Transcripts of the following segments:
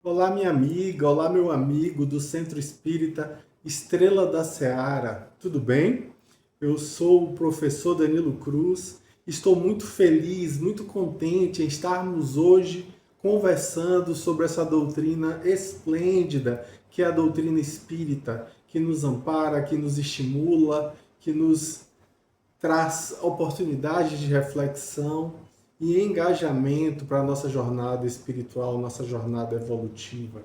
Olá, minha amiga, olá, meu amigo do Centro Espírita Estrela da Seara, tudo bem? Eu sou o professor Danilo Cruz, estou muito feliz, muito contente em estarmos hoje conversando sobre essa doutrina esplêndida que é a doutrina espírita, que nos ampara, que nos estimula, que nos traz oportunidades de reflexão e engajamento para a nossa jornada espiritual, nossa jornada evolutiva.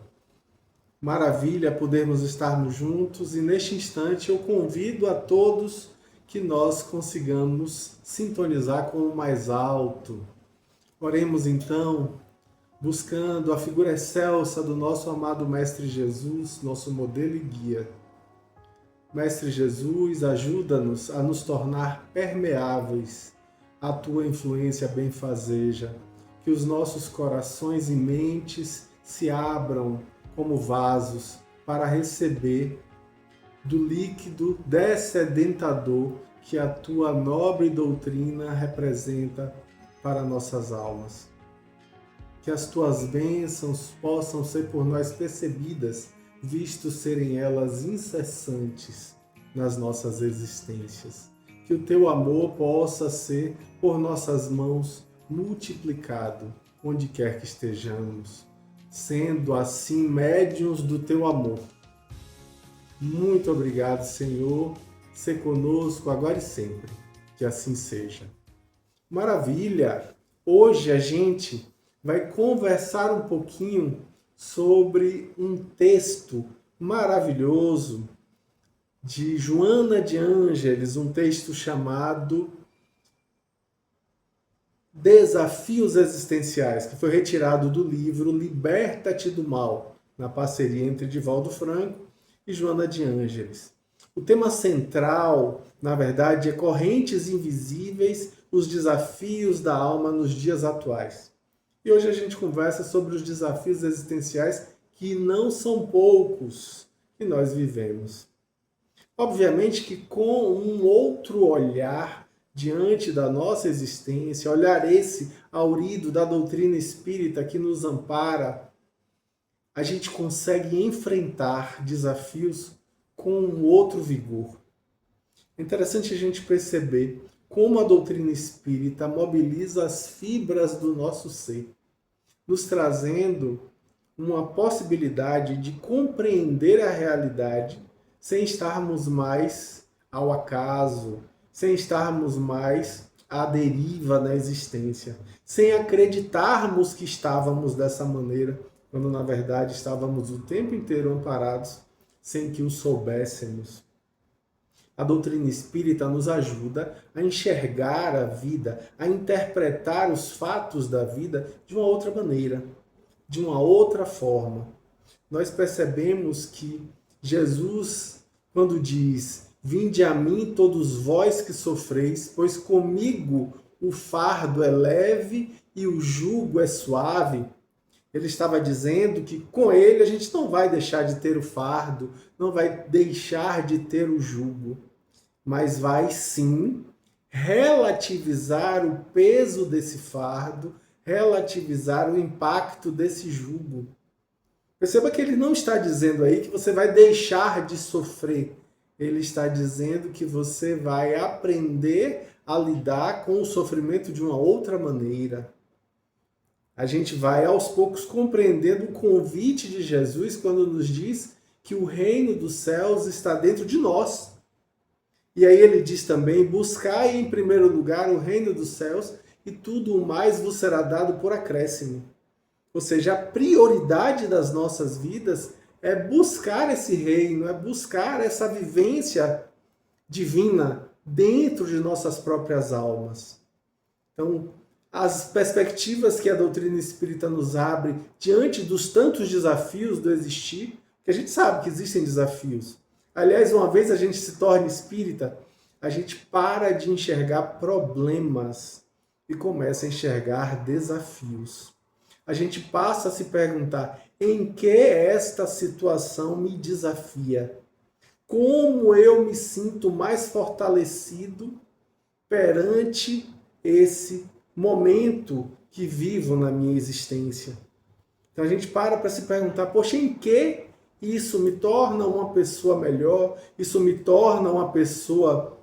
Maravilha podermos estarmos juntos e neste instante eu convido a todos que nós consigamos sintonizar com o mais alto. Oremos então, buscando a figura excelsa do nosso amado Mestre Jesus, nosso modelo e guia. Mestre Jesus, ajuda-nos a nos tornar permeáveis à tua influência benfazeja, que os nossos corações e mentes se abram como vasos para receber do líquido descedentador que a tua nobre doutrina representa para nossas almas. Que as tuas bênçãos possam ser por nós percebidas, visto serem elas incessantes nas nossas existências. Que o teu amor possa ser por nossas mãos multiplicado, onde quer que estejamos, sendo assim médiuns do teu amor. Muito obrigado, Senhor, ser conosco agora e sempre. Que assim seja. Maravilha! Hoje a gente vai conversar um pouquinho sobre um texto maravilhoso de Joana de Ângeles, um texto chamado Desafios Existenciais, que foi retirado do livro Liberta-te do Mal, na parceria entre Divaldo Franco e Joana de Ângeles. O tema central, na verdade, é correntes invisíveis, os desafios da alma nos dias atuais. E hoje a gente conversa sobre os desafios existenciais que não são poucos que nós vivemos. Obviamente que com um outro olhar diante da nossa existência, olhar esse aurido da doutrina espírita que nos ampara, a gente consegue enfrentar desafios com um outro vigor. É interessante a gente perceber como a doutrina espírita mobiliza as fibras do nosso ser, nos trazendo uma possibilidade de compreender a realidade sem estarmos mais ao acaso, sem estarmos mais à deriva na existência, sem acreditarmos que estávamos dessa maneira, quando na verdade estávamos o tempo inteiro amparados sem que o soubéssemos. A doutrina espírita nos ajuda a enxergar a vida, a interpretar os fatos da vida de uma outra maneira, de uma outra forma. Nós percebemos que Jesus, quando diz: "Vinde a mim todos vós que sofreis, pois comigo o fardo é leve e o jugo é suave", ele estava dizendo que com ele a gente não vai deixar de ter o fardo, não vai deixar de ter o jugo, mas vai sim relativizar o peso desse fardo, relativizar o impacto desse jugo. Perceba que ele não está dizendo aí que você vai deixar de sofrer. Ele está dizendo que você vai aprender a lidar com o sofrimento de uma outra maneira. A gente vai aos poucos compreendendo o convite de Jesus quando nos diz que o reino dos céus está dentro de nós. E aí ele diz também: buscai em primeiro lugar o reino dos céus e tudo o mais vos será dado por acréscimo. Ou seja, a prioridade das nossas vidas é buscar esse reino, é buscar essa vivência divina dentro de nossas próprias almas. Então, as perspectivas que a doutrina espírita nos abre diante dos tantos desafios do existir, que a gente sabe que existem desafios. Aliás, uma vez a gente se torna espírita, a gente para de enxergar problemas e começa a enxergar desafios. A gente passa a se perguntar: em que esta situação me desafia? Como eu me sinto mais fortalecido perante esse momento que vivo na minha existência? Então a gente para se perguntar, poxa, em que isso me torna uma pessoa melhor? Isso me torna uma pessoa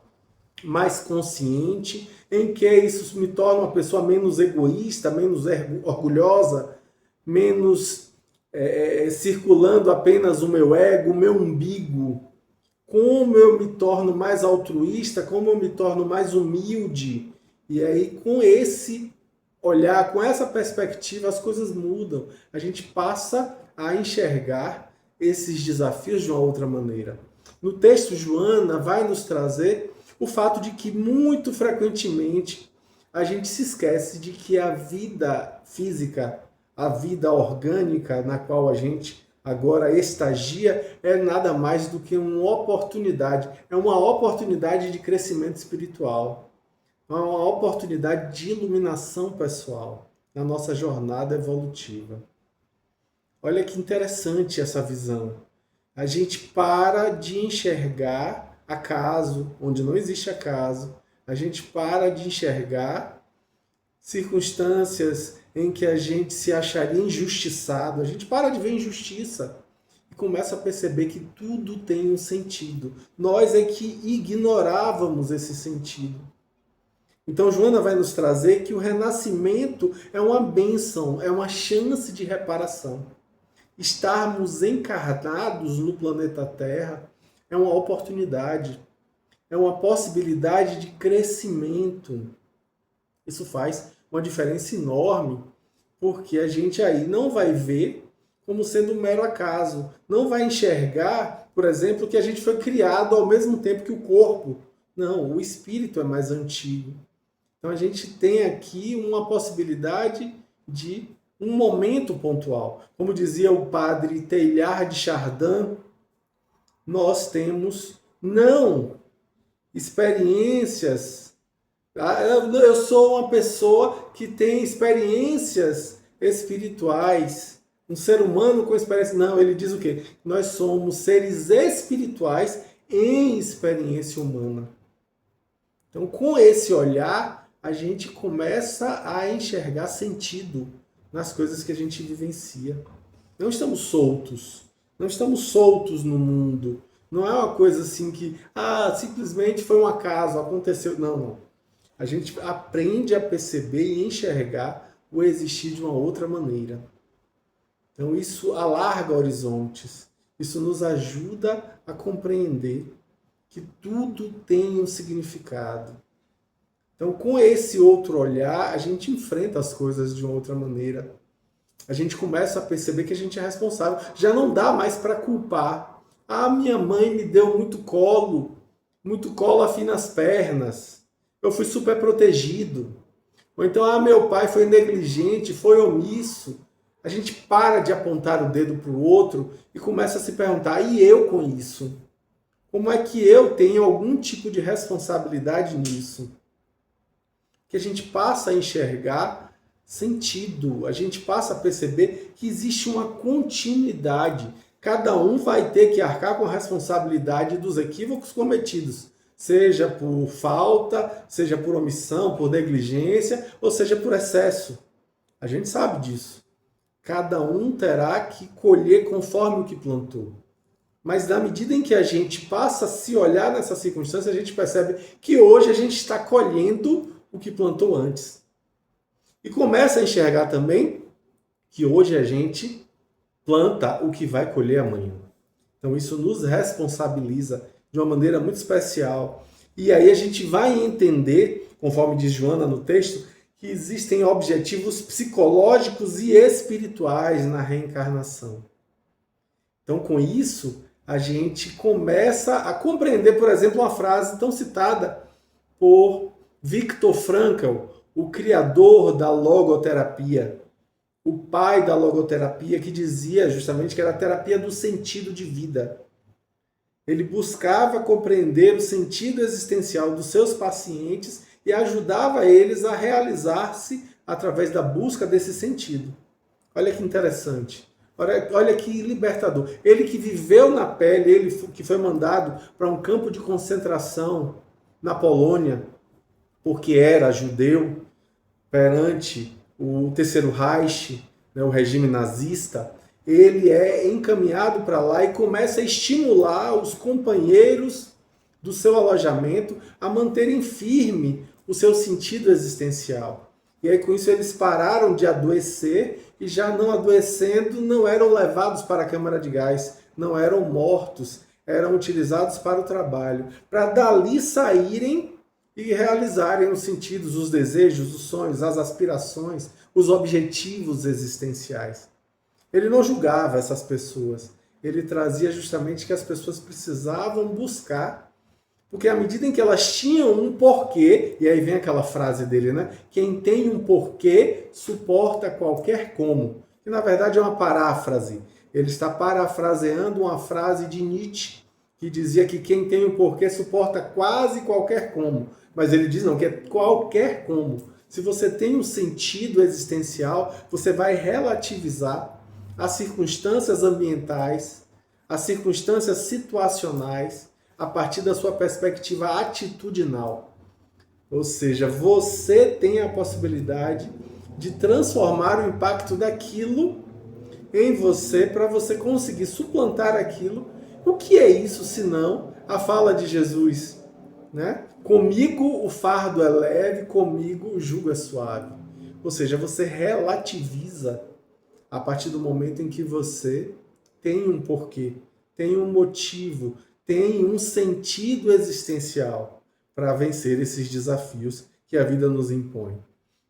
mais consciente? Em que isso me torna uma pessoa menos egoísta, menos orgulhosa, menos circulando apenas o meu ego, o meu umbigo? Como eu me torno mais altruísta, como eu me torno mais humilde? E aí, com esse olhar, com essa perspectiva, as coisas mudam. A gente passa a enxergar esses desafios de uma outra maneira. No texto, Joana vai nos trazer o fato de que, muito frequentemente, a gente se esquece de que a vida física, a vida orgânica na qual a gente agora estagia, é nada mais do que uma oportunidade. É uma oportunidade de crescimento espiritual. É uma oportunidade de iluminação pessoal na nossa jornada evolutiva. Olha que interessante essa visão. A gente para de enxergar acaso, onde não existe acaso. A gente para de enxergar circunstâncias em que a gente se acharia injustiçado. A gente para de ver injustiça e começa a perceber que tudo tem um sentido. Nós é que ignorávamos esse sentido. Então, Joana vai nos trazer que o renascimento é uma bênção, é uma chance de reparação. Estarmos encarnados no planeta Terra é uma oportunidade, é uma possibilidade de crescimento. Isso faz uma diferença enorme, porque a gente aí não vai ver como sendo um mero acaso, não vai enxergar, por exemplo, que a gente foi criado ao mesmo tempo que o corpo. Não, o espírito é mais antigo. Então a gente tem aqui uma possibilidade de um momento pontual. Como dizia o padre Teilhard de Chardin, nós temos não experiências. Eu sou uma pessoa que tem experiências espirituais, um ser humano com experiência. Não, ele diz o quê? Nós somos seres espirituais em experiência humana. Então, com esse olhar, a gente começa a enxergar sentido nas coisas que a gente vivencia. Não estamos soltos. Não estamos soltos no mundo. Não é uma coisa assim que, simplesmente foi um acaso, aconteceu. Não, não. A gente aprende a perceber e enxergar o existir de uma outra maneira. Então isso alarga horizontes. Isso nos ajuda a compreender que tudo tem um significado. Então, com esse outro olhar, a gente enfrenta as coisas de uma outra maneira. A gente começa a perceber que a gente é responsável. Já não dá mais para culpar. Minha mãe me deu muito colo afim nas pernas. Eu fui super protegido. Ou então, meu pai foi negligente, foi omisso. A gente para de apontar o dedo para o outro e começa a se perguntar, e eu com isso? Como é que eu tenho algum tipo de responsabilidade nisso? Que a gente passa a enxergar sentido, a gente passa a perceber que existe uma continuidade. Cada um vai ter que arcar com a responsabilidade dos equívocos cometidos, seja por falta, seja por omissão, por negligência, ou seja por excesso. A gente sabe disso. Cada um terá que colher conforme o que plantou. Mas na medida em que a gente passa a se olhar nessa circunstância, a gente percebe que hoje a gente está colhendo o que plantou antes. E começa a enxergar também que hoje a gente planta o que vai colher amanhã. Então isso nos responsabiliza de uma maneira muito especial. E aí a gente vai entender, conforme diz Joana no texto, que existem objetivos psicológicos e espirituais na reencarnação. Então com isso a gente começa a compreender, por exemplo, uma frase tão citada por Viktor Frankl, o criador da logoterapia, o pai da logoterapia, que dizia justamente que era a terapia do sentido de vida. Ele buscava compreender o sentido existencial dos seus pacientes e ajudava eles a realizar-se através da busca desse sentido. Olha que interessante. Olha que libertador. Ele que viveu na pele, ele que foi mandado para um campo de concentração na Polônia, porque era judeu, perante o Terceiro Reich, né, o regime nazista, ele é encaminhado para lá e começa a estimular os companheiros do seu alojamento a manterem firme o seu sentido existencial. E aí com isso eles pararam de adoecer e já não adoecendo, não eram levados para a câmara de gás, não eram mortos, eram utilizados para o trabalho, para dali saírem e realizarem os sentidos, os desejos, os sonhos, as aspirações, os objetivos existenciais. Ele não julgava essas pessoas, ele trazia justamente que as pessoas precisavam buscar, porque à medida em que elas tinham um porquê, e aí vem aquela frase dele, né? Quem tem um porquê suporta qualquer como. Que na verdade é uma paráfrase. Ele está parafraseando uma frase de Nietzsche, que dizia que quem tem um porquê suporta quase qualquer como. Mas ele diz não, que é qualquer como. Se você tem um sentido existencial, você vai relativizar as circunstâncias ambientais, as circunstâncias situacionais, a partir da sua perspectiva atitudinal. Ou seja, você tem a possibilidade de transformar o impacto daquilo em você para você conseguir suplantar aquilo. O que é isso senão a fala de Jesus, né? Comigo o fardo é leve, comigo o jugo é suave. Ou seja, você relativiza a partir do momento em que você tem um porquê, tem um motivo, tem um sentido existencial para vencer esses desafios que a vida nos impõe.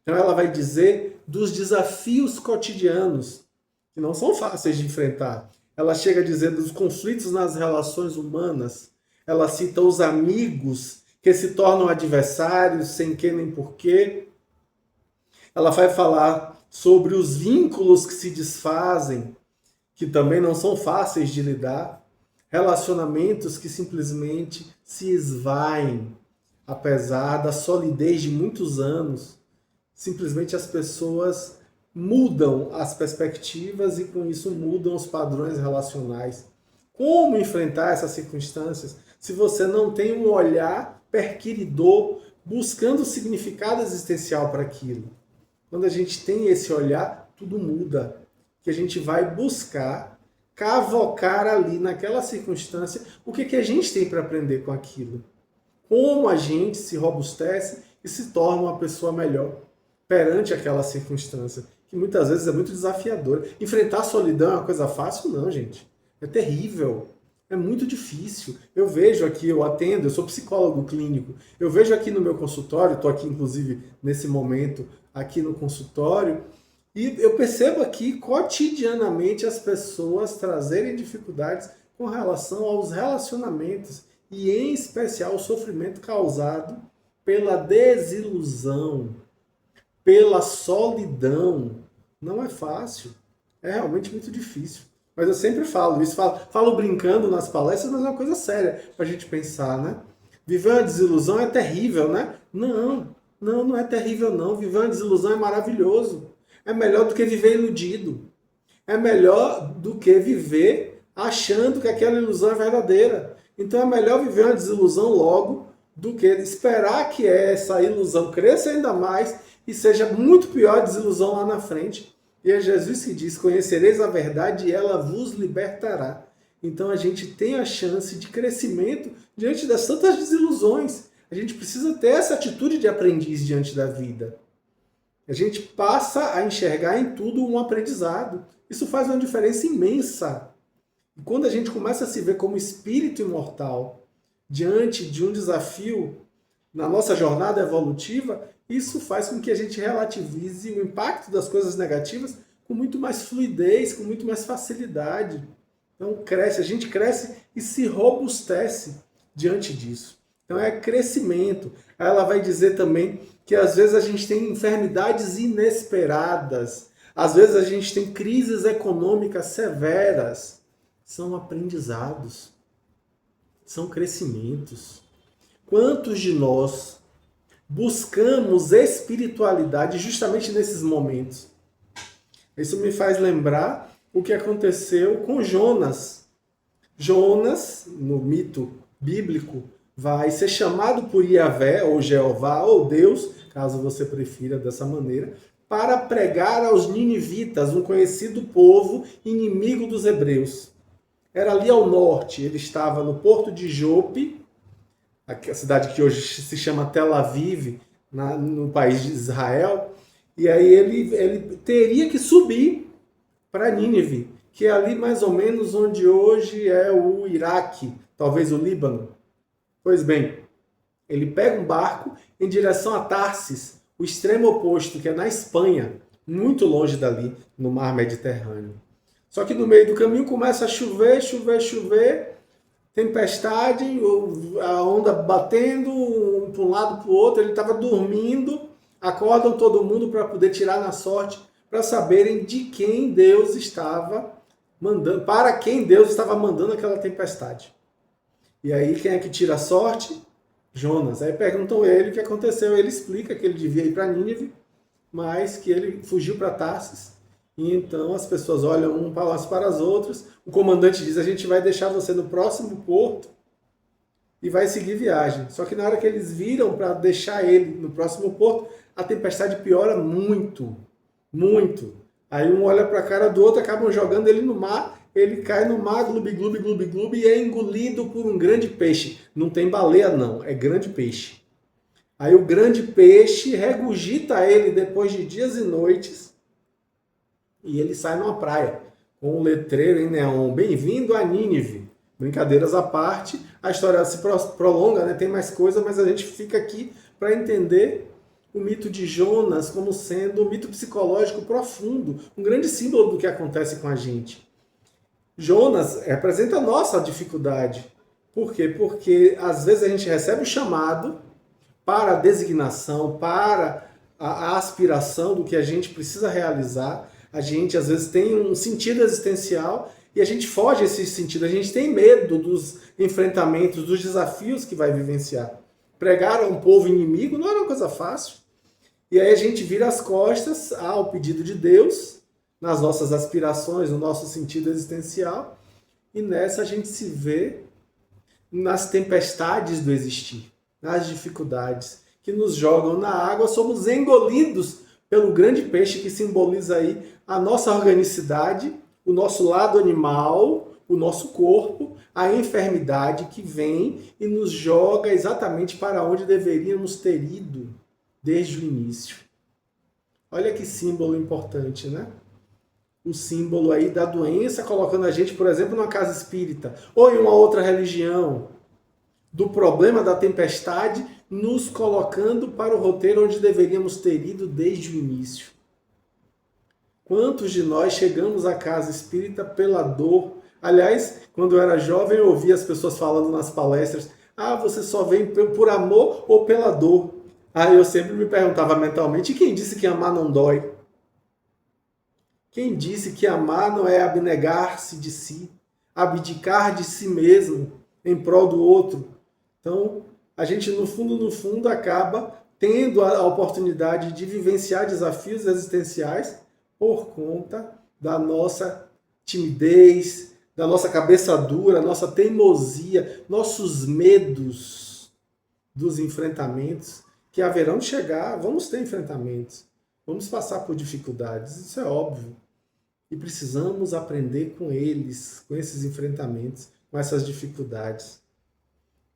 Então ela vai dizer dos desafios cotidianos, que não são fáceis de enfrentar. Ela chega a dizer dos conflitos nas relações humanas. Ela cita os amigos que se tornam adversários sem que nem porquê. Ela vai falar sobre os vínculos que se desfazem, que também não são fáceis de lidar. Relacionamentos que simplesmente se esvaem, apesar da solidez de muitos anos. Simplesmente as pessoas mudam as perspectivas e com isso mudam os padrões relacionais. Como enfrentar essas circunstâncias se você não tem um olhar perquiridor buscando significado existencial para aquilo? Quando a gente tem esse olhar, tudo muda. Que a gente vai buscar cavocar ali naquela circunstância o que a gente tem para aprender com aquilo. Como a gente se robustece e se torna uma pessoa melhor perante aquela circunstância, que muitas vezes é muito desafiadora. Enfrentar a solidão é uma coisa fácil? Não, gente. É terrível. É muito difícil. Eu vejo aqui, eu atendo, eu sou psicólogo clínico, eu vejo aqui no meu consultório, estou aqui inclusive nesse momento aqui no consultório, e eu percebo aqui cotidianamente as pessoas trazerem dificuldades com relação aos relacionamentos e em especial o sofrimento causado pela desilusão, pela solidão. Não é fácil, é realmente muito difícil. Mas eu sempre falo isso, falo brincando nas palestras, mas é uma coisa séria para a gente pensar, né? Viver uma desilusão é terrível, né? Não é terrível não. Viver uma desilusão é maravilhoso. É melhor do que viver iludido. É melhor do que viver achando que aquela ilusão é verdadeira. Então é melhor viver uma desilusão logo do que esperar que essa ilusão cresça ainda mais e seja muito pior a desilusão lá na frente. E é Jesus que diz, conhecereis a verdade e ela vos libertará. Então a gente tem a chance de crescimento diante das tantas desilusões. A gente precisa ter essa atitude de aprendiz diante da vida. A gente passa a enxergar em tudo um aprendizado. Isso faz uma diferença imensa. E quando a gente começa a se ver como espírito imortal diante de um desafio na nossa jornada evolutiva, isso faz com que a gente relativize o impacto das coisas negativas com muito mais fluidez, com muito mais facilidade. Então a gente cresce e se robustece diante disso. Então é crescimento. Aí ela vai dizer também que às vezes a gente tem enfermidades inesperadas, às vezes a gente tem crises econômicas severas. São aprendizados, são crescimentos. Quantos de nós buscamos espiritualidade justamente nesses momentos? Isso me faz lembrar o que aconteceu com Jonas. Jonas, no mito bíblico, vai ser chamado por Yahvé, ou Jeová, ou Deus, caso você prefira dessa maneira, para pregar aos ninivitas, um conhecido povo inimigo dos hebreus. Era ali ao norte, ele estava no porto de Jope, a cidade que hoje se chama Tel Aviv, no país de Israel, e aí ele teria que subir para Nínive, que é ali mais ou menos onde hoje é o Iraque, talvez o Líbano. Pois bem, ele pega um barco em direção a Tarsis, o extremo oposto, que é na Espanha, muito longe dali, no mar Mediterrâneo. Só que no meio do caminho começa a chover, tempestade, a onda batendo um para um lado para o outro, ele estava dormindo, acordam todo mundo para poder tirar na sorte, para saberem de quem Deus estava mandando, para quem Deus estava mandando aquela tempestade. E aí quem é que tira a sorte? Jonas. Aí perguntam a ele o que aconteceu, ele explica que ele devia ir para Nínive, mas que ele fugiu para Tarsis. E então as pessoas olham umas para as outras. O comandante diz: a gente vai deixar você no próximo porto e vai seguir viagem. Só que na hora que eles viram para deixar ele no próximo porto, a tempestade piora muito, muito. Aí um olha para a cara do outro, acabam jogando ele no mar, ele cai no mar, glub, glub, glub, glub, e é engolido por um grande peixe. Não tem baleia não, é grande peixe. Aí o grande peixe regurgita ele depois de dias e noites, e ele sai numa praia, com um letreiro em neon: bem-vindo a Nínive. Brincadeiras à parte, a história se prolonga, né? Tem mais coisa, mas a gente fica aqui para entender o mito de Jonas como sendo um mito psicológico profundo, um grande símbolo do que acontece com a gente. Jonas representa a nossa dificuldade. Por quê? Porque às vezes a gente recebe o chamado para a designação, para a aspiração do que a gente precisa realizar. A gente às vezes tem um sentido existencial e a gente foge desse sentido. A gente tem medo dos enfrentamentos, dos desafios que vai vivenciar. Pregar a um povo inimigo não era uma coisa fácil. E aí a gente vira as costas ao pedido de Deus, nas nossas aspirações, no nosso sentido existencial, e nessa a gente se vê nas tempestades do existir, nas dificuldades que nos jogam na água, somos engolidos pelo grande peixe que simboliza aí a nossa organicidade, o nosso lado animal, o nosso corpo, a enfermidade que vem e nos joga exatamente para onde deveríamos ter ido desde o início. Olha que símbolo importante, né? O símbolo aí da doença, colocando a gente, por exemplo, numa casa espírita ou em uma outra religião, do problema da tempestade, nos colocando para o roteiro onde deveríamos ter ido desde o início. Quantos de nós chegamos à casa espírita pela dor? Aliás, quando eu era jovem, eu ouvia as pessoas falando nas palestras: ah, você só vem por amor ou pela dor? Aí eu sempre me perguntava mentalmente: e quem disse que amar não dói? Quem disse que amar não é abnegar-se de si, abdicar de si mesmo em prol do outro? Então, a gente, no fundo, acaba tendo a oportunidade de vivenciar desafios existenciais por conta da nossa timidez, da nossa cabeça dura, nossa teimosia, nossos medos dos enfrentamentos que haverão de chegar. Vamos ter enfrentamentos, vamos passar por dificuldades, isso é óbvio. E precisamos aprender com eles, com esses enfrentamentos, com essas dificuldades.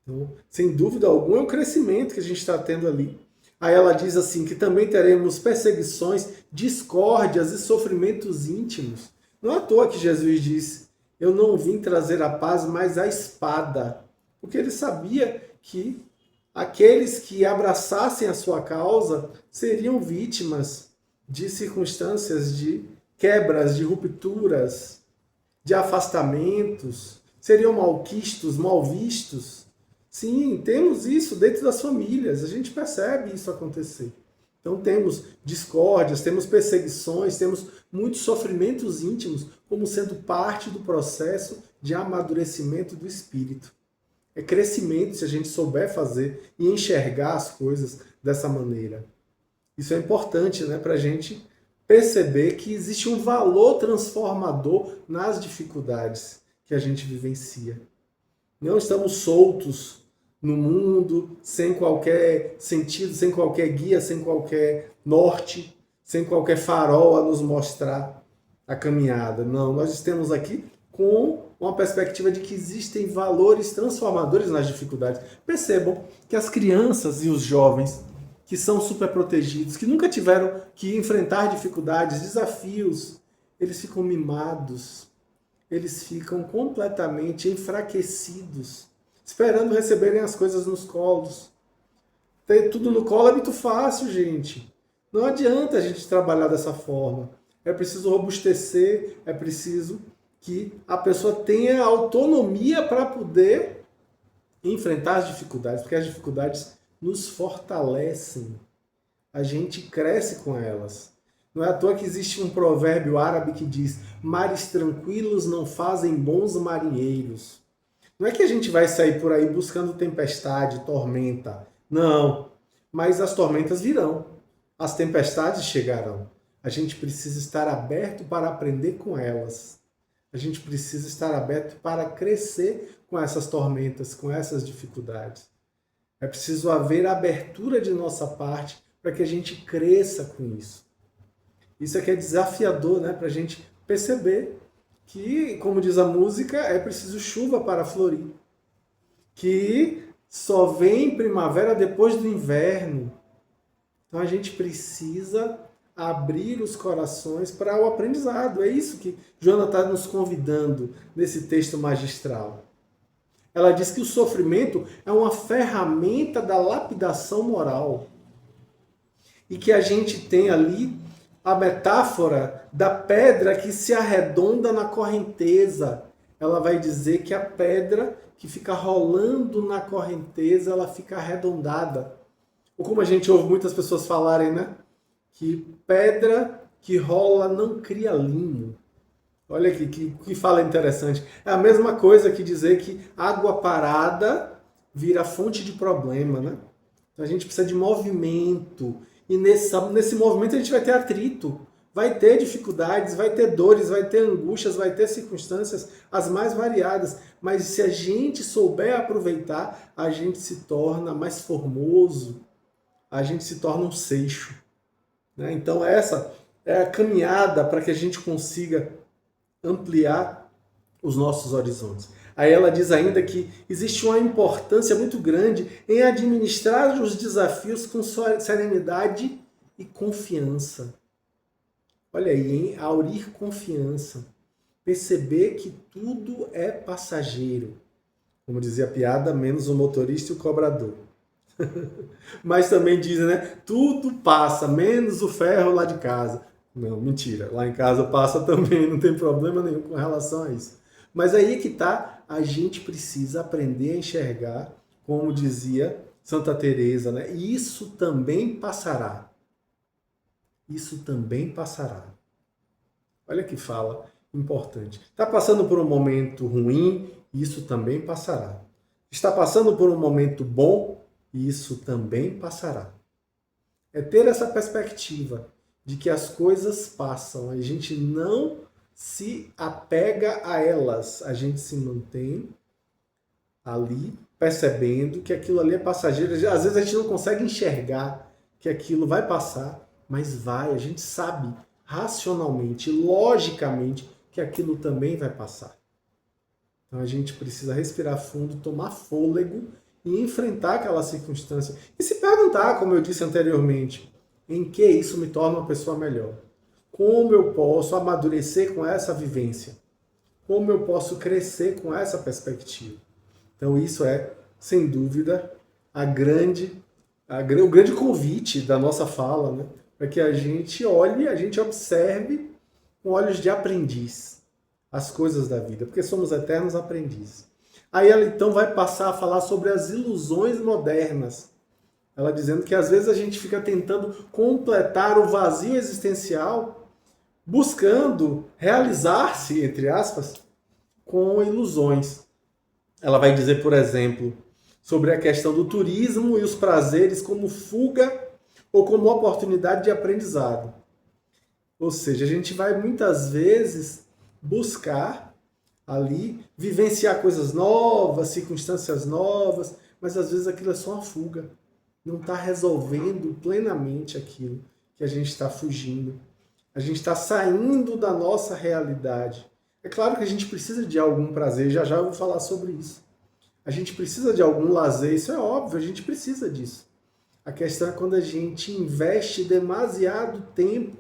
Então, sem dúvida alguma, é um crescimento que a gente está tendo ali. Aí ela diz assim, que também teremos perseguições, discórdias e sofrimentos íntimos. Não é à toa que Jesus disse: eu não vim trazer a paz, mas a espada. Porque ele sabia que aqueles que abraçassem a sua causa seriam vítimas de circunstâncias de quebras, de rupturas, de afastamentos, seriam malquistos, mal vistos. Sim, temos isso dentro das famílias, a gente percebe isso acontecer. Então temos discórdias, temos perseguições, temos muitos sofrimentos íntimos como sendo parte do processo de amadurecimento do espírito. É crescimento se a gente souber fazer e enxergar as coisas dessa maneira. Isso é importante, né, para a gente perceber que existe um valor transformador nas dificuldades que a gente vivencia. Não estamos soltos no mundo, sem qualquer sentido, sem qualquer guia, sem qualquer norte, sem qualquer farol a nos mostrar a caminhada. Não, nós estamos aqui com uma perspectiva de que existem valores transformadores nas dificuldades. Percebam que as crianças e os jovens que são superprotegidos, que nunca tiveram que enfrentar dificuldades, desafios, eles ficam mimados, eles ficam completamente enfraquecidos, esperando receberem as coisas nos colos. Ter tudo no colo é muito fácil, gente. Não adianta a gente trabalhar dessa forma. É preciso robustecer, é preciso que a pessoa tenha autonomia para poder enfrentar as dificuldades, porque as dificuldades nos fortalecem. A gente cresce com elas. Não é à toa que existe um provérbio árabe que diz: mares tranquilos não fazem bons marinheiros. Não é que a gente vai sair por aí buscando tempestade, tormenta. Não. Mas as tormentas virão. As tempestades chegarão. A gente precisa estar aberto para aprender com elas. A gente precisa estar aberto para crescer com essas tormentas, com essas dificuldades. É preciso haver abertura de nossa parte para que a gente cresça com isso. Isso é que é desafiador, né? Para a gente perceber que, como diz a música, é preciso chuva para florir. Que só vem primavera depois do inverno. Então a gente precisa abrir os corações para o aprendizado. É isso que Joana está nos convidando nesse texto magistral. Ela diz que o sofrimento é uma ferramenta da lapidação moral. E que a gente tem ali a metáfora da pedra que se arredonda na correnteza. Ela vai dizer que a pedra que fica rolando na correnteza, ela fica arredondada. Ou como a gente ouve muitas pessoas falarem, né? Que pedra que rola não cria limo. Olha aqui, que fala interessante. É a mesma coisa que dizer que água parada vira fonte de problema, né? Então a gente precisa de movimento. E nesse movimento a gente vai ter atrito, vai ter dificuldades, vai ter dores, vai ter angústias, vai ter circunstâncias as mais variadas. Mas se a gente souber aproveitar, a gente se torna mais formoso, a gente se torna um seixo. Né? Então essa é a caminhada para que a gente consiga ampliar os nossos horizontes. Aí ela diz ainda que existe uma importância muito grande em administrar os desafios com serenidade e confiança. Olha aí, hein? Aurir confiança. Perceber que tudo é passageiro. Como dizia a piada, menos o motorista e o cobrador. Mas também dizem, né? Tudo passa, menos o ferro lá de casa. Não, mentira. Lá em casa passa também, não tem problema nenhum com relação a isso. Mas aí é que tá, a gente precisa aprender a enxergar, como dizia Santa Teresa, né? Isso também passará. Isso também passará. Olha que fala importante. Está passando por um momento ruim, isso também passará. Está passando por um momento bom, isso também passará. É ter essa perspectiva de que as coisas passam, a gente não se apega a elas, a gente se mantém ali percebendo que aquilo ali é passageiro. Às vezes a gente não consegue enxergar que aquilo vai passar, mas vai, a gente sabe racionalmente, logicamente, que aquilo também vai passar. Então a gente precisa respirar fundo, tomar fôlego e enfrentar aquela circunstância. E se perguntar, como eu disse anteriormente, em que isso me torna uma pessoa melhor? Como eu posso amadurecer com essa vivência? Como eu posso crescer com essa perspectiva? Então isso é, sem dúvida, o grande convite da nossa fala, né? Para que a gente olhe, a gente observe com olhos de aprendiz as coisas da vida, porque somos eternos aprendizes. Aí ela então vai passar a falar sobre as ilusões modernas. Ela dizendo que às vezes a gente fica tentando completar o vazio existencial buscando realizar-se, entre aspas, com ilusões. Ela vai dizer, por exemplo, sobre a questão do turismo e os prazeres como fuga ou como oportunidade de aprendizado. Ou seja, a gente vai muitas vezes buscar ali vivenciar coisas novas, circunstâncias novas, mas às vezes aquilo é só uma fuga. Não está resolvendo plenamente aquilo que a gente está fugindo. A gente está saindo da nossa realidade. É claro que a gente precisa de algum prazer, já já eu vou falar sobre isso. A gente precisa de algum lazer, isso é óbvio, a gente precisa disso. A questão é quando a gente investe demasiado tempo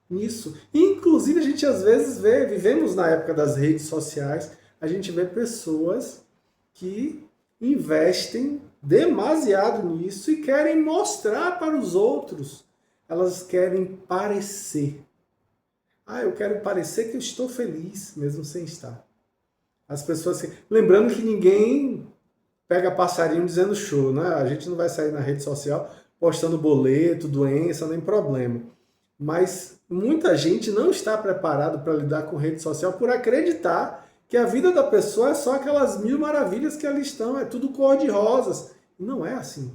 nisso. Inclusive, a gente às vezes vivemos na época das redes sociais, a gente vê pessoas que investem demasiado nisso e querem mostrar para os outros. Elas querem parecer. Eu quero parecer que eu estou feliz, mesmo sem estar. As pessoas... Lembrando que ninguém pega passarinho dizendo show, né? A gente não vai sair na rede social postando boleto, doença, nem problema. Mas muita gente não está preparado para lidar com rede social por acreditar que a vida da pessoa é só aquelas mil maravilhas que ali estão, é tudo cor-de-rosas. E não é assim.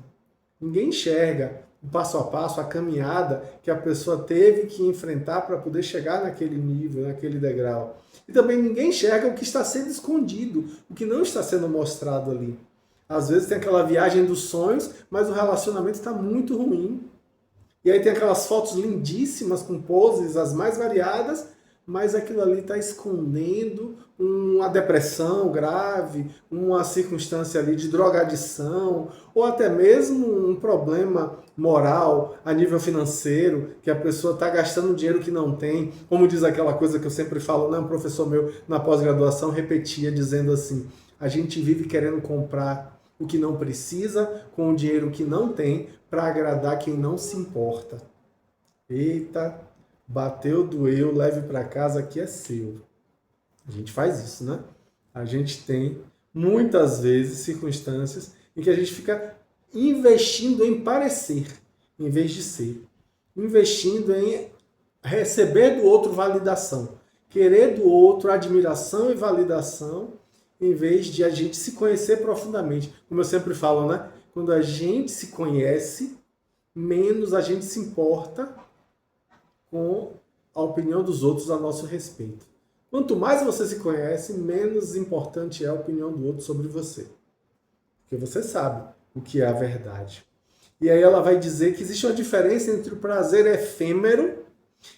Ninguém enxerga o passo a passo, a caminhada que a pessoa teve que enfrentar para poder chegar naquele nível, naquele degrau. E também ninguém enxerga o que está sendo escondido, o que não está sendo mostrado ali. Às vezes tem aquela viagem dos sonhos, mas o relacionamento está muito ruim. E aí tem aquelas fotos lindíssimas com poses as mais variadas, mas aquilo ali está escondendo uma depressão grave, uma circunstância ali de drogadição, ou até mesmo um problema moral a nível financeiro, que a pessoa está gastando dinheiro que não tem. Como diz aquela coisa que eu sempre falo, né? Um professor meu na pós-graduação repetia dizendo assim, a gente vive querendo comprar o que não precisa com o dinheiro que não tem para agradar quem não se importa. Eita, bateu, doeu, leve para casa que é seu. A gente faz isso, né? A gente tem muitas vezes circunstâncias em que a gente fica investindo em parecer, em vez de ser. Investindo em receber do outro validação. Querer do outro admiração e validação, em vez de a gente se conhecer profundamente. Como eu sempre falo, né? Quando a gente se conhece, menos a gente se importa com a opinião dos outros a nosso respeito. Quanto mais você se conhece, menos importante é a opinião do outro sobre você. Porque você sabe o que é a verdade. E aí ela vai dizer que existe uma diferença entre o prazer efêmero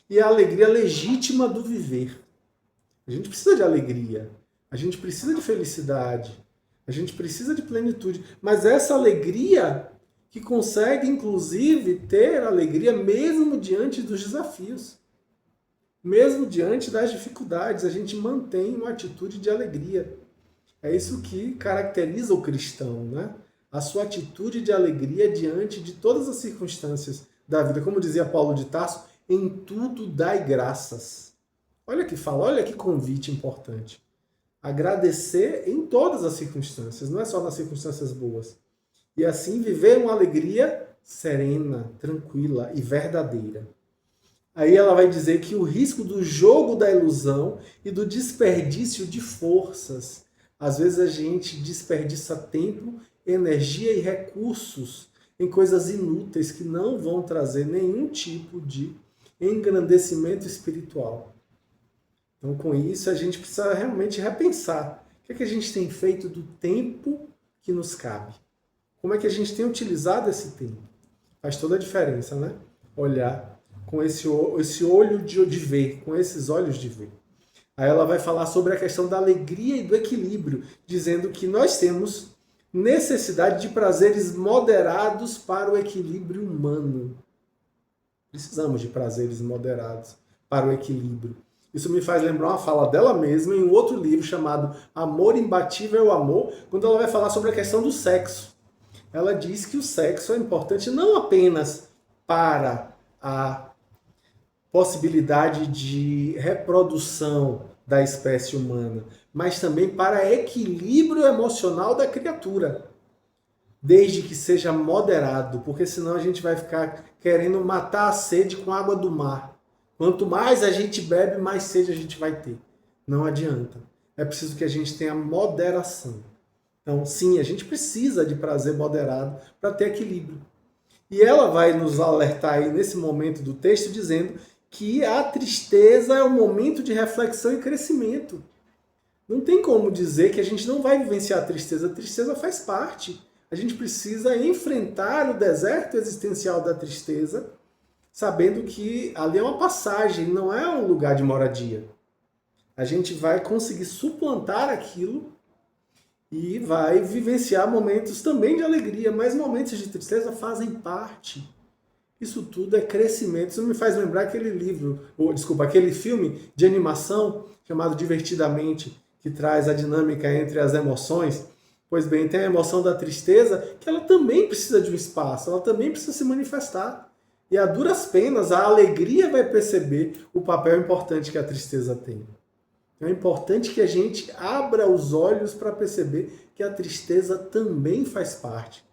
e a alegria legítima do viver. A gente precisa de alegria. A gente precisa de felicidade, a gente precisa de plenitude, mas essa alegria que consegue, inclusive, ter alegria mesmo diante dos desafios, mesmo diante das dificuldades, a gente mantém uma atitude de alegria. É isso que caracteriza o cristão, né? A sua atitude de alegria diante de todas as circunstâncias da vida. Como dizia Paulo de Tarso, em tudo dai graças. Olha que fala, olha que convite importante. Agradecer em todas as circunstâncias, não é só nas circunstâncias boas. E assim viver uma alegria serena, tranquila e verdadeira. Aí ela vai dizer que o risco do jogo da ilusão e do desperdício de forças. Às vezes a gente desperdiça tempo, energia e recursos em coisas inúteis que não vão trazer nenhum tipo de engrandecimento espiritual. Então, com isso, a gente precisa realmente repensar o que é que a gente tem feito do tempo que nos cabe. Como é que a gente tem utilizado esse tempo? Faz toda a diferença, né? Olhar com esse olho de ver, com esses olhos de ver. Aí ela vai falar sobre a questão da alegria e do equilíbrio, dizendo que nós temos necessidade de prazeres moderados para o equilíbrio humano. Precisamos de prazeres moderados para o equilíbrio. Isso me faz lembrar uma fala dela mesma em um outro livro chamado Amor Imbatível Amor, quando ela vai falar sobre a questão do sexo. Ela diz que o sexo é importante não apenas para a possibilidade de reprodução da espécie humana, mas também para equilíbrio emocional da criatura, desde que seja moderado, porque senão a gente vai ficar querendo matar a sede com água do mar. Quanto mais a gente bebe, mais sede a gente vai ter. Não adianta. É preciso que a gente tenha moderação. Então, sim, a gente precisa de prazer moderado para ter equilíbrio. E ela vai nos alertar aí nesse momento do texto dizendo que a tristeza é um momento de reflexão e crescimento. Não tem como dizer que a gente não vai vivenciar a tristeza. A tristeza faz parte. A gente precisa enfrentar o deserto existencial da tristeza sabendo que ali é uma passagem, não é um lugar de moradia. A gente vai conseguir suplantar aquilo e vai vivenciar momentos também de alegria, mas momentos de tristeza fazem parte. Isso tudo é crescimento. Isso me faz lembrar aquele livro, aquele filme de animação chamado Divertidamente, que traz a dinâmica entre as emoções. Pois bem, tem a emoção da tristeza, que ela também precisa de um espaço, ela também precisa se manifestar. E a duras penas, a alegria vai perceber o papel importante que a tristeza tem. É importante que a gente abra os olhos para perceber que a tristeza também faz parte.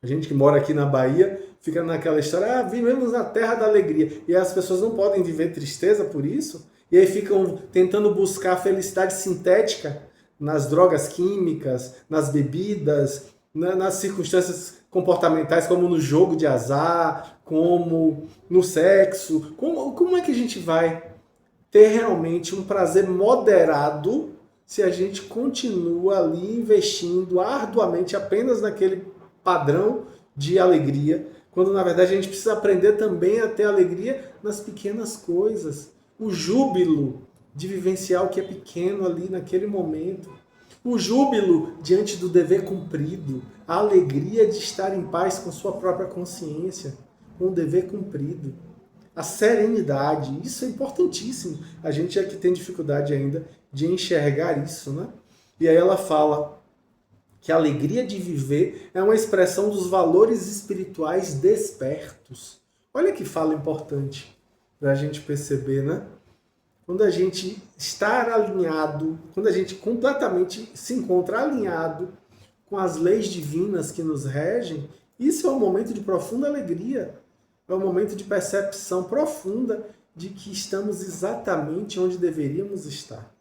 A gente que mora aqui na Bahia fica naquela história, vivemos na terra da alegria. E as pessoas não podem viver tristeza por isso. E aí ficam tentando buscar felicidade sintética nas drogas químicas, nas bebidas, nas circunstâncias comportamentais, como no jogo de azar, como no sexo. Como é que a gente vai ter realmente um prazer moderado se a gente continua ali investindo arduamente apenas naquele padrão de alegria, quando na verdade a gente precisa aprender também a ter alegria nas pequenas coisas. O júbilo de vivenciar o que é pequeno ali naquele momento. O júbilo diante do dever cumprido. A alegria de estar em paz com sua própria consciência, com o dever cumprido. A serenidade, isso é importantíssimo. A gente é que tem dificuldade ainda de enxergar isso, né? E aí ela fala que a alegria de viver é uma expressão dos valores espirituais despertos. Olha que fala importante para a gente perceber, né? Quando a gente está alinhado, quando a gente completamente se encontra alinhado com as leis divinas que nos regem, isso é um momento de profunda alegria. É um momento de percepção profunda de que estamos exatamente onde deveríamos estar.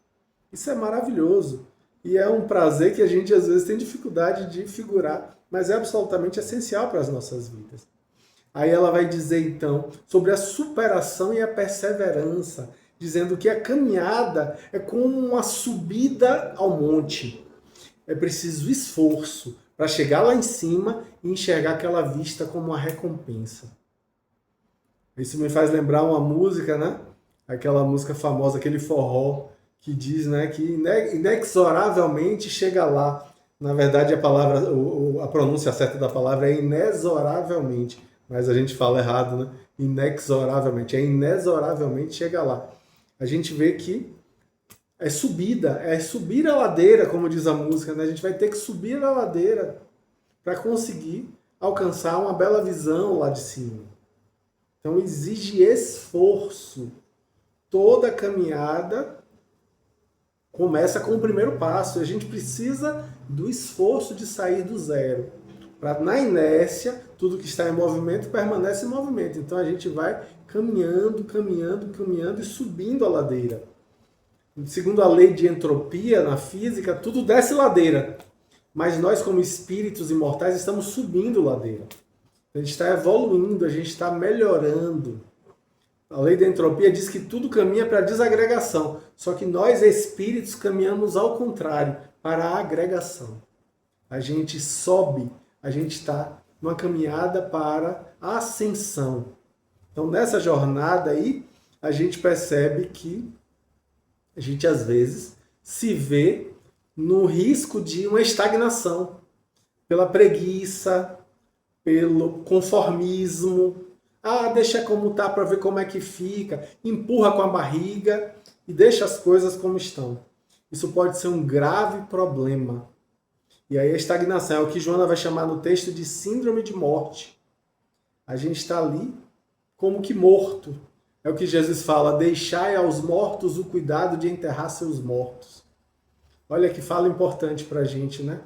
Isso é maravilhoso. E é um prazer que a gente às vezes tem dificuldade de figurar, mas é absolutamente essencial para as nossas vidas. Aí ela vai dizer então sobre a superação e a perseverança, dizendo que a caminhada é como uma subida ao monte. É preciso esforço para chegar lá em cima e enxergar aquela vista como uma recompensa. Isso me faz lembrar uma música, né? Aquela música famosa, aquele forró, que diz, né, que inexoravelmente chega lá. Na verdade, a pronúncia certa da palavra é inexoravelmente, mas a gente fala errado, né? Inexoravelmente, é inexoravelmente chega lá. A gente vê que é subida, é subir a ladeira, como diz a música, né? A gente vai ter que subir a ladeira para conseguir alcançar uma bela visão lá de cima. Então exige esforço. Toda caminhada começa com o primeiro passo. A gente precisa do esforço de sair do zero. Para na inércia, tudo que está em movimento permanece em movimento. Então a gente vai caminhando, caminhando, caminhando e subindo a ladeira. Segundo a lei de entropia na física, tudo desce ladeira. Mas nós, como espíritos imortais, estamos subindo ladeira. A gente está evoluindo, a gente está melhorando. A lei da entropia diz que tudo caminha para a desagregação. Só que nós, espíritos, caminhamos ao contrário, para a agregação. A gente sobe, a gente está numa caminhada para a ascensão. Então, nessa jornada aí, a gente percebe que a gente, às vezes, se vê no risco de uma estagnação, pela preguiça, pelo conformismo. Deixa como tá para ver como é que fica. Empurra com a barriga e deixa as coisas como estão. Isso pode ser um grave problema. E aí a estagnação é o que Joana vai chamar no texto de síndrome de morte. A gente está ali como que morto. É o que Jesus fala, deixai aos mortos o cuidado de enterrar seus mortos. Olha que fala importante para a gente, né?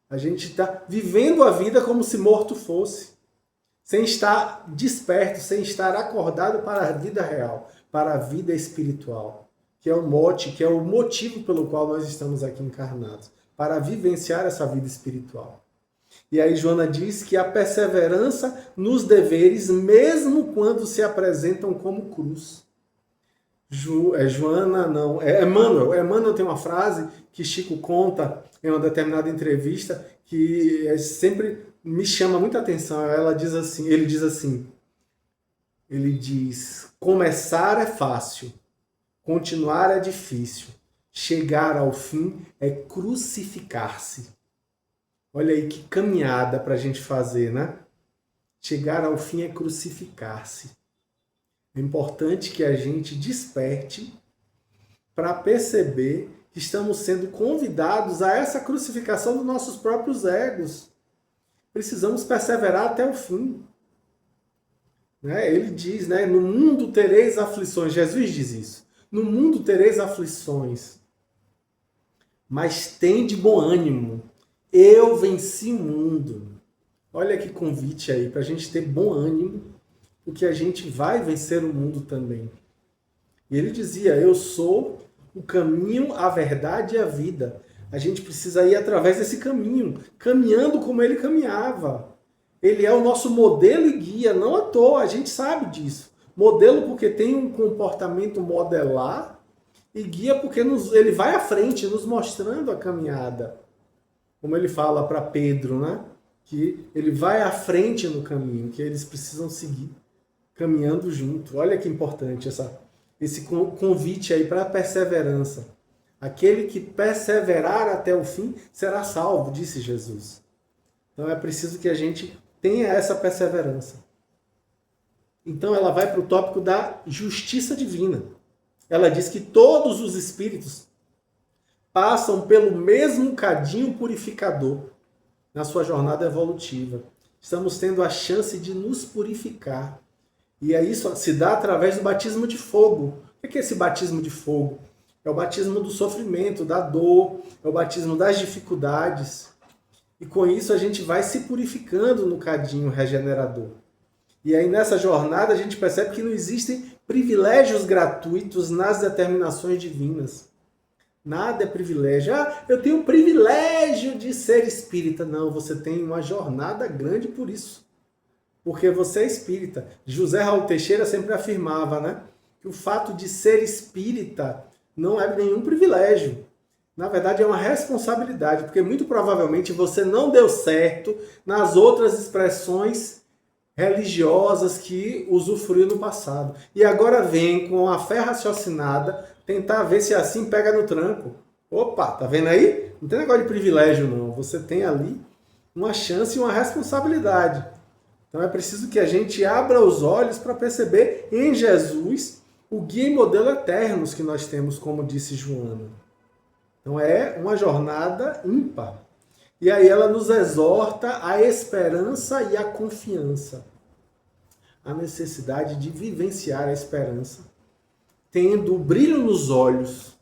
A gente está vivendo a vida como se morto fosse, sem estar desperto, sem estar acordado para a vida real, para a vida espiritual, que é o mote, que é o motivo pelo qual nós estamos aqui encarnados, para vivenciar essa vida espiritual. E aí Joana diz que a perseverança nos deveres, mesmo quando se apresentam como cruz. Emmanuel tem uma frase que Chico conta em uma determinada entrevista que sempre me chama muita atenção. Ele diz assim: Ele diz: começar é fácil, continuar é difícil, chegar ao fim é crucificar-se. Olha aí que caminhada para a gente fazer, né? Chegar ao fim é crucificar-se. É importante que a gente desperte para perceber que estamos sendo convidados a essa crucificação dos nossos próprios egos. Precisamos perseverar até o fim. Ele diz, no mundo tereis aflições. Jesus diz isso. No mundo tereis aflições, mas tende bom ânimo. Eu venci o mundo. Olha que convite aí para a gente ter bom ânimo, porque a gente vai vencer o mundo também. E ele dizia: eu sou o caminho, a verdade e a vida. A gente precisa ir através desse caminho, caminhando como ele caminhava. Ele é o nosso modelo e guia, não à toa, a gente sabe disso. Modelo porque tem um comportamento modelar e guia porque ele vai à frente, nos mostrando a caminhada. Como ele fala para Pedro, que ele vai à frente no caminho, que eles precisam seguir, caminhando junto. Olha que importante esse convite aí para a perseverança. Aquele que perseverar até o fim será salvo, disse Jesus. Então é preciso que a gente tenha essa perseverança. Então ela vai para o tópico da justiça divina. Ela diz que todos os espíritos passam pelo mesmo cadinho purificador na sua jornada evolutiva. Estamos tendo a chance de nos purificar. E isso se dá através do batismo de fogo. O que é esse batismo de fogo? É o batismo do sofrimento, da dor, é o batismo das dificuldades. E com isso a gente vai se purificando no cadinho regenerador. E aí nessa jornada a gente percebe que não existem privilégios gratuitos nas determinações divinas. Nada é privilégio. Eu tenho o privilégio de ser espírita. Não, você tem uma jornada grande por isso. Porque você é espírita. José Raul Teixeira sempre afirmava, que o fato de ser espírita não é nenhum privilégio. Na verdade, é uma responsabilidade, porque muito provavelmente você não deu certo nas outras expressões religiosas que usufruiu no passado. E agora vem com a fé raciocinada tentar ver se assim pega no tranco. Opa, tá vendo aí? Não tem negócio de privilégio, não. Você tem ali uma chance e uma responsabilidade. Então é preciso que a gente abra os olhos para perceber em Jesus o guia e modelo eternos que nós temos, como disse Joana. Então é uma jornada ímpar. E aí ela nos exorta a esperança e a confiança. A necessidade de vivenciar a esperança, tendo o brilho nos olhos,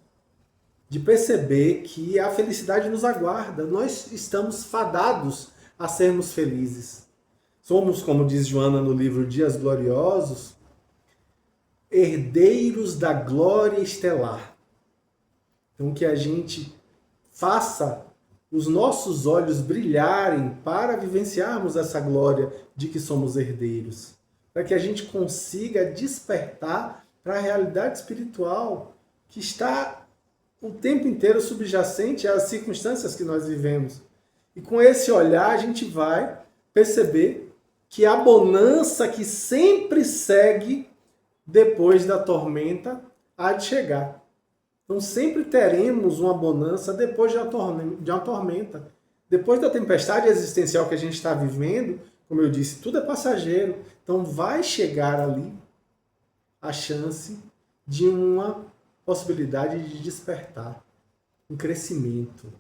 de perceber que a felicidade nos aguarda. Nós estamos fadados a sermos felizes. Somos, como diz Joana no livro Dias Gloriosos, herdeiros da glória estelar. Então que a gente faça os nossos olhos brilharem para vivenciarmos essa glória de que somos herdeiros. Para que a gente consiga despertar para a realidade espiritual que está o tempo inteiro subjacente às circunstâncias que nós vivemos. E com esse olhar a gente vai perceber que a bonança que sempre segue depois da tormenta há de chegar. Então sempre teremos uma bonança depois de uma tormenta. Depois da tempestade existencial que a gente está vivendo, como eu disse, tudo é passageiro. Então vai chegar ali a chance de uma possibilidade de despertar, um crescimento,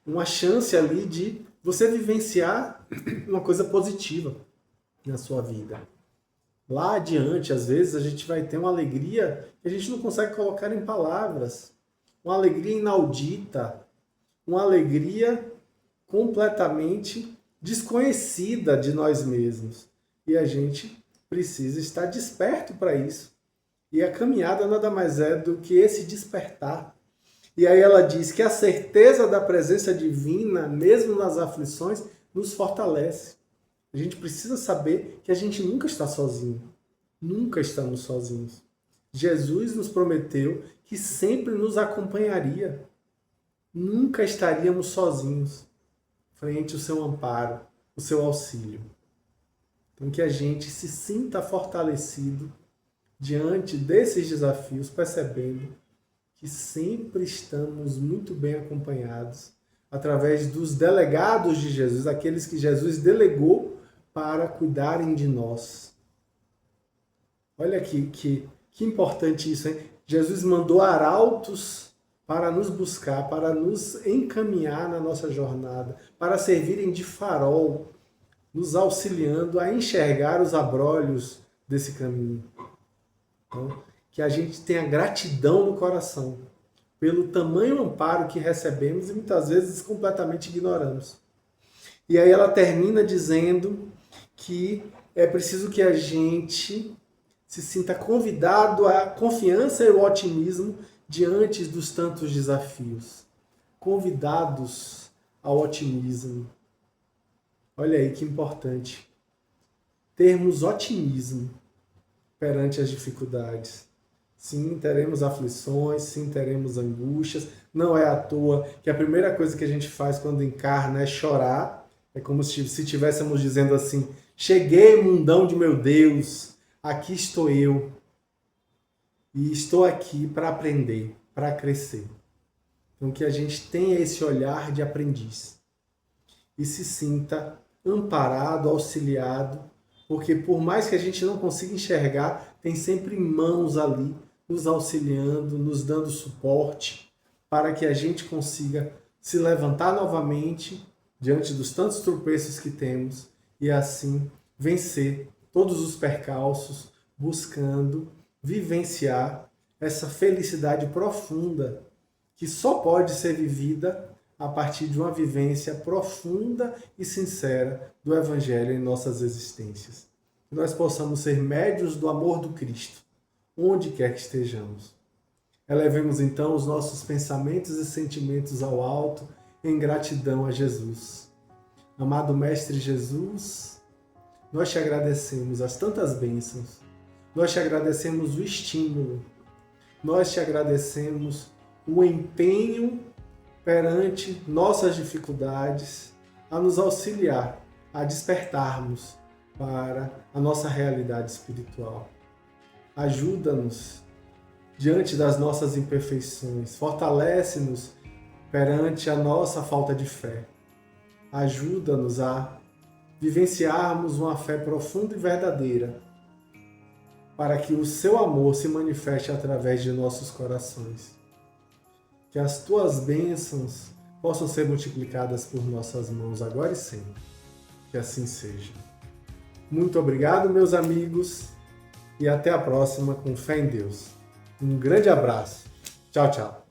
uma chance ali de você vivenciar uma coisa positiva na sua vida. Lá adiante, às vezes, a gente vai ter uma alegria que a gente não consegue colocar em palavras. Uma alegria inaudita, uma alegria completamente desconhecida de nós mesmos. E a gente precisa estar desperto para isso. E a caminhada nada mais é do que esse despertar. E aí ela diz que a certeza da presença divina, mesmo nas aflições, nos fortalece. A gente precisa saber que a gente nunca está sozinho. Nunca estamos sozinhos. Jesus nos prometeu que sempre nos acompanharia. Nunca estaríamos sozinhos frente ao seu amparo, o seu auxílio. Então, que a gente se sinta fortalecido diante desses desafios, percebendo que sempre estamos muito bem acompanhados através dos delegados de Jesus, aqueles que Jesus delegou para cuidarem de nós. Olha que importante isso, hein? Jesus mandou arautos para nos buscar, para nos encaminhar na nossa jornada, para servirem de farol, nos auxiliando a enxergar os abrolhos desse caminho. Então, que a gente tenha gratidão no coração pelo tamanho amparo que recebemos e muitas vezes completamente ignoramos. E aí ela termina dizendo que é preciso que a gente se sinta convidado à confiança e ao otimismo diante dos tantos desafios. Convidados ao otimismo. Olha aí que importante. Termos otimismo perante as dificuldades. Sim, teremos aflições, sim, teremos angústias. Não é à toa que a primeira coisa que a gente faz quando encarna é chorar. É como se estivéssemos dizendo assim: cheguei, mundão de meu Deus, aqui estou eu. E estou aqui para aprender, para crescer. Então que a gente tenha esse olhar de aprendiz. E se sinta amparado, auxiliado, porque por mais que a gente não consiga enxergar, tem sempre mãos ali nos auxiliando, nos dando suporte, para que a gente consiga se levantar novamente diante dos tantos tropeços que temos e assim vencer todos os percalços, buscando vivenciar essa felicidade profunda que só pode ser vivida a partir de uma vivência profunda e sincera do Evangelho em nossas existências. Que nós possamos ser médios do amor do Cristo, onde quer que estejamos. Elevemos então os nossos pensamentos e sentimentos ao alto em gratidão a Jesus. Amado Mestre Jesus, nós te agradecemos as tantas bênçãos, nós te agradecemos o estímulo, nós te agradecemos o empenho perante nossas dificuldades, a nos auxiliar, a despertarmos para a nossa realidade espiritual. Ajuda-nos diante das nossas imperfeições, fortalece-nos perante a nossa falta de fé. Ajuda-nos a vivenciarmos uma fé profunda e verdadeira, para que o seu amor se manifeste através de nossos corações. Que as tuas bênçãos possam ser multiplicadas por nossas mãos agora e sempre. Que assim seja. Muito obrigado, meus amigos, e até a próxima com fé em Deus. Um grande abraço. Tchau, tchau.